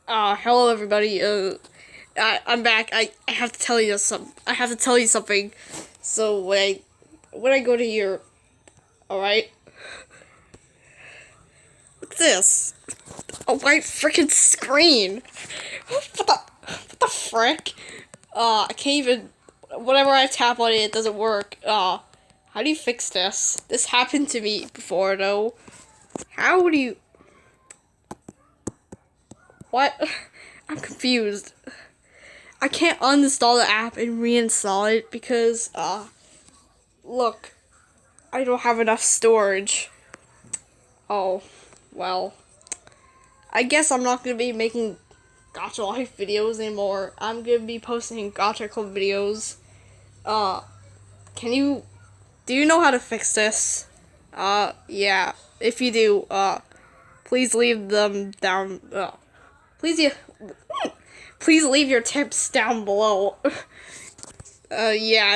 Hello everybody. I'm back. I have to tell you something. So when I go to here, all right. Look at this. A white freaking screen. What the frick? I can't even. Whenever I tap on it, it doesn't work. How do you fix this? This happened to me before, though. How do you? What? I'm confused. I can't uninstall the app and reinstall it because, look, I don't have enough storage. Oh, well. I guess I'm not gonna be making Gacha Life videos anymore. I'm gonna be posting Gacha Club videos. Do you know how to fix this? Yeah. If you do, please leave them down, please, please leave your tips down below. Yeah.